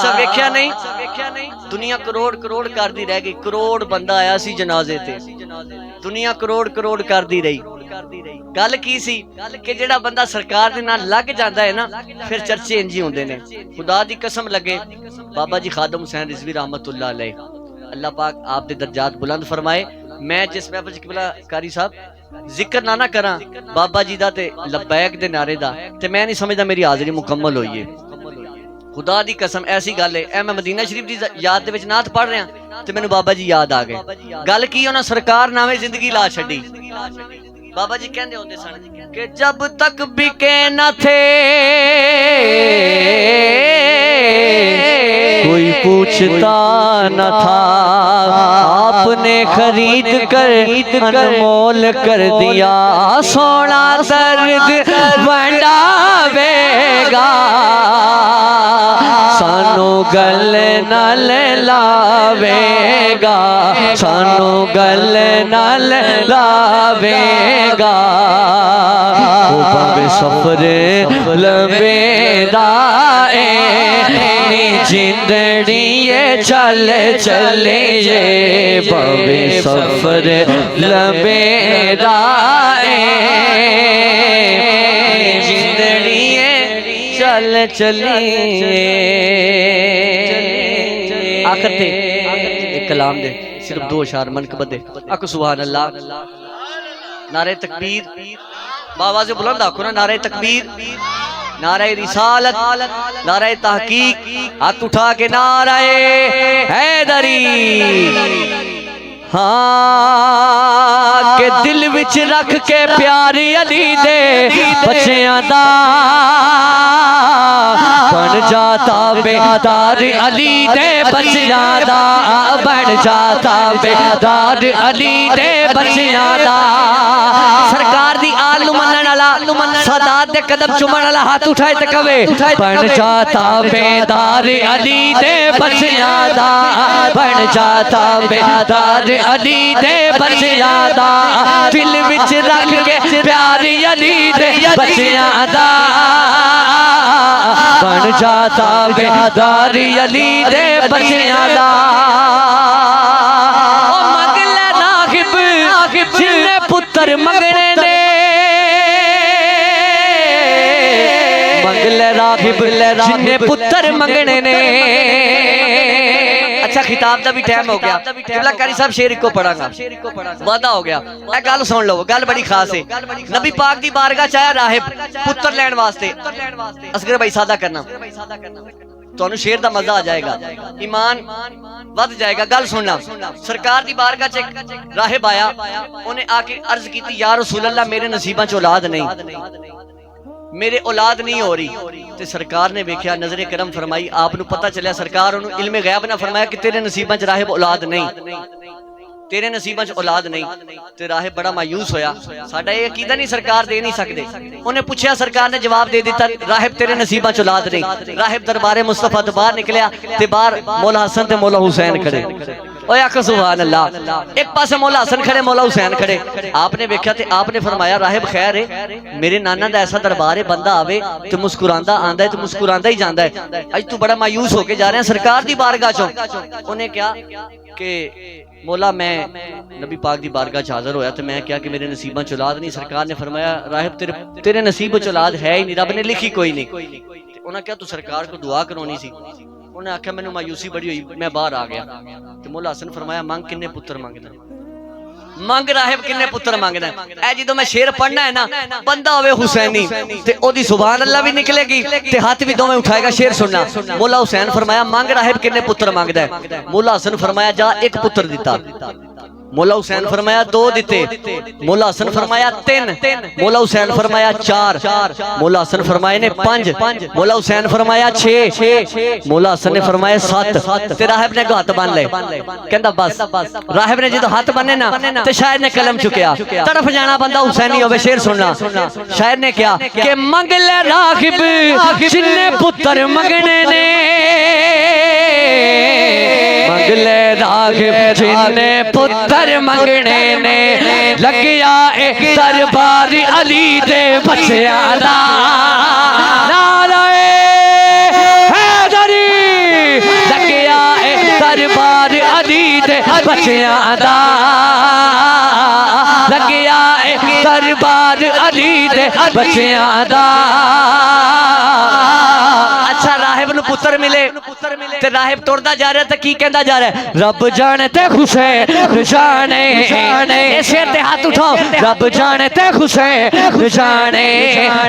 अच्छा वेख्या नहीं, दुनिया करोड़ करोड़ कर दी रह गई। करोड़ बंदा आया सी जनाजे ते, दुनिया करोड़ करोड़ कर दी रही। गल की सी कि जेड़ा बंदा सरकार दे नाल लग जाता है ना, फिर चर्चे इंज ही होंदे ने। खुदा दी कसम लगे, बाबा जी खादम हुसैन रिजवी रहमतुल्लाह अलैह, अल्लाह पाक आप दे दर्जात बुलंद फरमाए। मैं जिस महफिल च किबला कारी साहब जिक्र ना करा बाबा जी दा ते लब्बैक दे नारे दा, ते मैं नहीं समझदा मेरी हाज़री मुकम्मल होई है। खुदा दी कसम ऐसी गल है, ए मैं मदीना शरीफ दी याद दे विच नात पढ़ रहा ते मैनू बाबा जी याद आ गए। गल की उन्हां सरकार नामे जिंदगी ला छड्डी। बाबा जी कहंदे होंदे सन कि जब तक बिके न थे कोई पूछता न था, आपने खरीद कर अनमोल कर दिया। सोना दर्द वंडावेगा, सानू गल नाल लावेगा, सानू गल नाल लावेगा। ओ भावे सफर लंबेदा नी जिंदड़ी ये चल चले ये, भावे सफर लंबेदा जिंदड़ी ये चल चलिए। आखिर थे एक कलाम दे सिर्फ दो अशार मन कबदे आखो सुभान अल्लाह। नारे तकबीर बाबा से बुलंद आखो ना, नारे तकबीर, नारे रिसालत, नारे तहकीक, हाथ उठा के नारे हैदरी। हाँ के दिल विच रख के प्यारी अली दे बच्चियां दा बन जाता बेदार अली दे बच्चियां दा, बन जाता बेदार अली दे बच्चियां दा। सरकार दी आल नू मनण वाला, सादात दे कदम चुमण वाला हाथ उठाए ते कवे बन जाता बेदार अली दे बच्चियां दा, बन जाता बेदार अली दे बच्चियां दा। दिल विच रख के प्यारी अली दे बच्चियां दा, बन जाता बेदार अली दे बच्चियां दा। ओ मंगले रागिब जिन्ने पुत्र मंगने ने, मंगले रागिब जिन्ने पुत्र मंगने ने। अच्छा खिताब का भी टाइम हो गया, किबला कारी साहब शेर को पढ़ांगा, वादा हो गया। ए गल सुन लो, गल बड़ी खास है। नबी पाक दी बारगाह च आया राहिब पुत्र लैण वास्ते। असगर भाई सादा करना, तो शेर दा मजा आ जाएगा, ईमान वध जाएगा। गल सुनना, सरकार दी बारगाह च राहिब आया, उन्हें आके अर्ज की या रसूल अल्लाह मेरे नसीबां च औलाद नहीं, मेरे औलाद नहीं हो रही। ते सरकार ने वेख्या, नजरे करम फरमाई, आपनू पता चलिया सरकार उन्होंने इल्मे गैब ना फरमाया कि तेरे नसीबां च राहिब औलाद नहीं, तेरे नसीबां च औलाद नहीं। ते राहिब बड़ा मायूस होया, साडा ये अकीदा नहीं सरकार दे नहीं सकते। उन्हें पूछा, सरकार ने जवाब दे दिता राहिब तेरे नसीबां च औलाद नहीं। राहिब दरबारे मुस्तफा तो बाहर निकलिया ते बाहर मौला हसन ते मौला हुसैन खड़े। ओए आखो सुभान अल्लाह। एक पासे मौला हसन खड़े, मौला हुसैन खड़े। आपने वेख्या ते आपने फरमाया राहिब खैर है, मेरे नाना दा ऐसा दरबार है, बंदा आवे ते मुस्कुरांदा आंदा है ते मुस्कुरांदा ही जांदा है। अज तू बड़ा मायूस होके जा रहे हैं सरकार दी बारगाह चों। उन्हें क्या कि मौला मैं नबी पाक दी बारगाह च हाजिर होया, तो मैं क्या कि मेरे नसीबां च औलाद नहीं। सरकार ने फरमाया राहिब तेरे नसीब च औलाद है ही नहीं, रब ने लिखी कोई नहीं। उन्हें क्या तू सरकार को दुआ करवानी सी। उन्हें आख्या मैनू मायूसी बड़ी हुई, मैं बाहर आ गया। तो मौला हसन फरमाया मंग किन्ने पुत्र मंगदा, मंग राहिब किन्ने पुत्र मंगदा। ऐ जो मैं शेर पढ़ना है ना, बंदा होवे हुसैनी ते ओदी सुभान अल्लाह भी निकलेगी ते हाथ भी दोवें उठाएगा। शेर सुनना, मौला हुसैन फरमाया मंग राहिब किन्ने पुत्र मंगदा है। मौला हसन फरमाया जा एक पुत्र दिता। मौला हुसैन फरमाया दो दिते। मौला हसन फरमाया तीन। मौला हुसैन फरमाया चार। मौला हसन फरमाए ने पांच। मौला हुसैन फरमाया छे। मौला हसन ने फरमाया सात। ते राहिब ने हाथ बन ले, कहंदा बस। राहिब ने जो हाथ बने ना ते शायर ने कलम चुकया, तरफ जाना बंदा हुसैनी होवे। शेर सुनना, शायर ने क्या कि मंग ले रागिब जिन्ने पुत्र मंगने ने, मंग ले रागिब जिन्ने पुत्र मंगने ने, लगिया एक दरबार अली दे बच्चियां दा। नारे हैदरी बच्चियां दा लग्या दरबार अली दे बच्चियां दा। अच्छा राहिब नु पुत्र मिले ते राहिब तुरदा जा रहा ते की कहंदा जा रहा है, रब जाने ते हुसैन जाने शेर ते हाथ उठाओ, रब जाने ते हुसैन जाने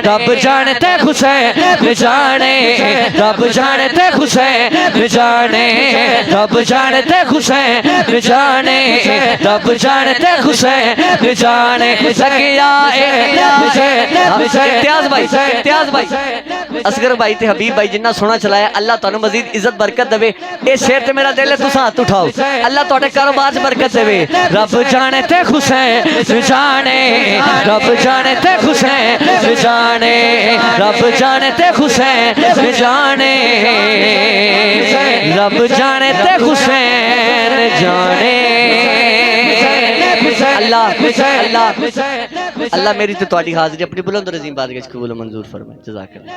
रब जाने ते हुसैन जाने रब जाने ते हुसैन जाने रब जाने ते हुसैन जाने रब जाने ते हुसैन जाने लग्या इम्तियाज भाई असगर भाई ते हबीब भाई जिन्ना सोना चलाया, अल्लाह तुहानू मजीद इज्जत बरकत देवे। ये शेर ते मेरा दिल है, तुस हाथ उठाओ, अल्लाह तुहाडे कारोबार च बरकत देवे। रब जाने ते हुसैन जाने रब जाने ते हुसैन जाने रब जाने ते हुसैन जाने रब जाने ते हुसैन जाने। अल्लाह अल्लाह अल्लाह मेरी तो तुहाडी हाज़री अपनी बुलंद और अजीम बारगाह च कबूल मंजूर फरमाए। जज़ाकल्लाह।